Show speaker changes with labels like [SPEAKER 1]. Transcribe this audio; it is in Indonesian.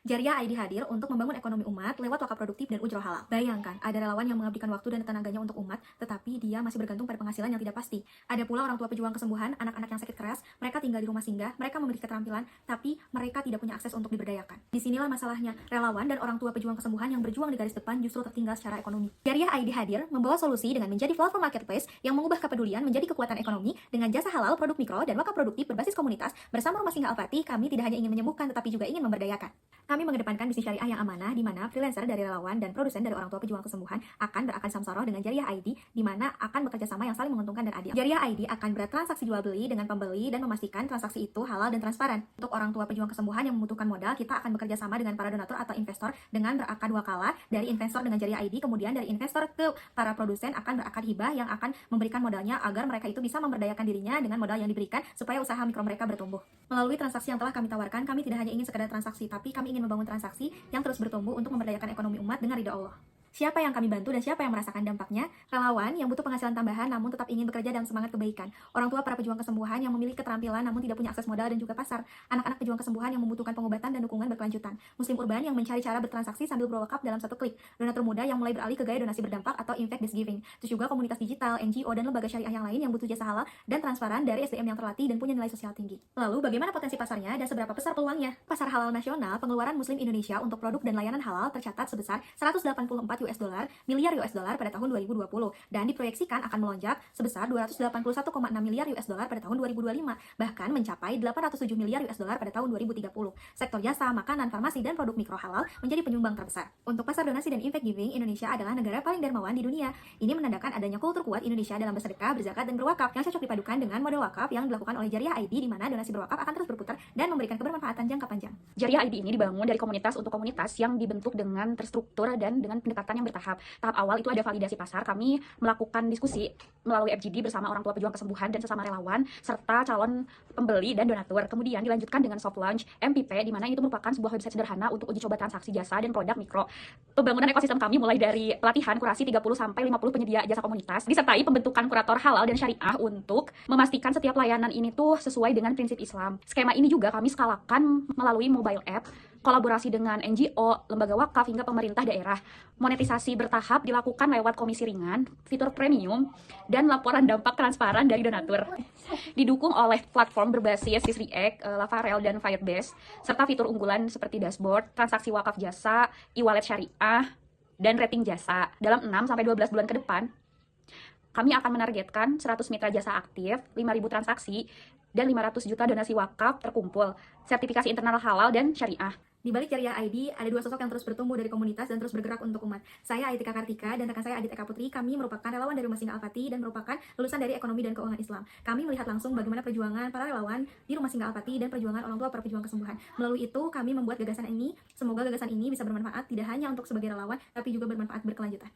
[SPEAKER 1] Jariah ID hadir untuk membangun ekonomi umat lewat wakaf produktif dan ujroh halal. Bayangkan, ada relawan yang mengabdikan waktu dan tenaganya untuk umat, tetapi dia masih bergantung pada penghasilan yang tidak pasti. Ada pula orang tua pejuang kesembuhan, anak-anak yang sakit keras, mereka tinggal di rumah singgah, mereka memiliki keterampilan, tapi mereka tidak punya akses untuk diberdayakan. Disinilah masalahnya, relawan dan orang tua pejuang kesembuhan yang berjuang di garis depan justru tertinggal secara ekonomi. Jariah ID hadir membawa solusi dengan menjadi platform marketplace yang mengubah kepedulian menjadi kekuatan ekonomi dengan jasa halal, produk mikro, dan wakaf produktif berbasis komunitas. Bersama Rumah Singgah Al-Fatih, kami tidak hanya ingin menyembuhkan tetapi juga ingin memberdayakan. Kami mengedepankan bisnis syariah yang amanah, di mana freelancer dari relawan dan produsen dari orang tua pejuang kesembuhan akan berakad samsoroh dengan Jariah ID, di mana akan bekerja sama yang saling menguntungkan dan adil. Jariah ID akan bertransaksi jual beli dengan pembeli dan memastikan transaksi itu halal dan transparan. Untuk orang tua pejuang kesembuhan yang membutuhkan modal, kita akan bekerja sama dengan para donatur atau investor dengan berakad wakala dari investor dengan Jariah ID, kemudian dari investor ke para produsen akan berakad hibah yang akan memberikan modalnya agar mereka itu bisa memberdayakan dirinya dengan modal yang diberikan supaya usaha mikro mereka bertumbuh. Melalui transaksi yang telah kami tawarkan, kami tidak hanya ingin sekadar transaksi, tapi kami ingin membangun transaksi yang terus bertumbuh untuk memberdayakan ekonomi umat dengan ridha Allah. Siapa yang kami bantu dan siapa yang merasakan dampaknya? Relawan yang butuh penghasilan tambahan namun tetap ingin bekerja dalam semangat kebaikan. Orang tua para pejuang kesembuhan yang memiliki keterampilan namun tidak punya akses modal dan juga pasar. Anak-anak pejuang kesembuhan yang membutuhkan pengobatan dan dukungan berkelanjutan. Muslim urban yang mencari cara bertransaksi sambil berwakaf dalam satu klik. Donatur muda yang mulai beralih ke gaya donasi berdampak atau impact-based giving. Terus juga komunitas digital, NGO, dan lembaga syariah yang lain yang butuh jasa halal dan transparan dari SDM yang terlatih dan punya nilai sosial tinggi. Lalu bagaimana potensi pasarnya dan seberapa besar peluangnya? Pasar halal nasional, pengeluaran Muslim Indonesia untuk produk dan layanan halal tercatat sebesar 184 miliar US dollar pada tahun 2020 dan diproyeksikan akan melonjak sebesar 281,6 miliar US dollar pada tahun 2025, bahkan mencapai 807 miliar US dollar pada tahun 2030. Sektor jasa, makanan, farmasi, dan produk mikro halal menjadi penyumbang terbesar. Untuk pasar donasi dan impact giving, Indonesia adalah negara paling dermawan di dunia. Ini menandakan adanya kultur kuat Indonesia dalam bersedekah, berzakat, dan berwakaf yang cocok dipadukan dengan model wakaf yang dilakukan oleh Jariah ID, di mana donasi berwakaf akan terus berputar dan memberikan kebermanfaatan jangka panjang.
[SPEAKER 2] Jariah ID ini dibangun dari komunitas untuk komunitas yang dibentuk dengan terstruktur dan dengan pendekatan yang bertahap. Tahap awal itu ada validasi pasar. Kami melakukan diskusi melalui FGD bersama orang tua pejuang kesembuhan dan sesama relawan serta calon pembeli dan donatur. Kemudian dilanjutkan dengan soft launch MPP, di mana itu merupakan sebuah website sederhana untuk uji coba transaksi jasa dan produk mikro. Pembangunan ekosistem kami mulai dari pelatihan kurasi 30 sampai 50 penyedia jasa komunitas, disertai pembentukan kurator halal dan syariah untuk memastikan setiap layanan ini tuh sesuai dengan prinsip Islam. Skema ini juga kami skalakan melalui mobile app, kolaborasi dengan NGO, lembaga wakaf, hingga pemerintah daerah. Monetisasi bertahap dilakukan lewat komisi ringan, fitur premium, dan laporan dampak transparan dari donatur. Didukung oleh platform berbasis React, Laravel, dan Firebase, serta fitur unggulan seperti dashboard, transaksi wakaf jasa, e-wallet syariah, dan rating jasa. Dalam 6-12 bulan ke depan, kami akan menargetkan 100 mitra jasa aktif, 5.000 transaksi, dan 500 juta donasi wakaf terkumpul, sertifikasi internal halal dan syariah.
[SPEAKER 1] Di balik Jariah ID, ada dua sosok yang terus bertumbuh dari komunitas dan terus bergerak untuk umat. Saya Aitika Kartika dan rekan saya Adit Eka Putri. Kami merupakan relawan dari Rumah Singgah Al-Fatih dan merupakan lulusan dari Ekonomi dan Keuangan Islam. Kami melihat langsung bagaimana perjuangan para relawan di Rumah Singgah Al-Fatih dan perjuangan orang tua para pejuang kesembuhan. Melalui itu, kami membuat gagasan ini. Semoga gagasan ini bisa bermanfaat tidak hanya untuk sebagai relawan, tapi juga bermanfaat berkelanjutan.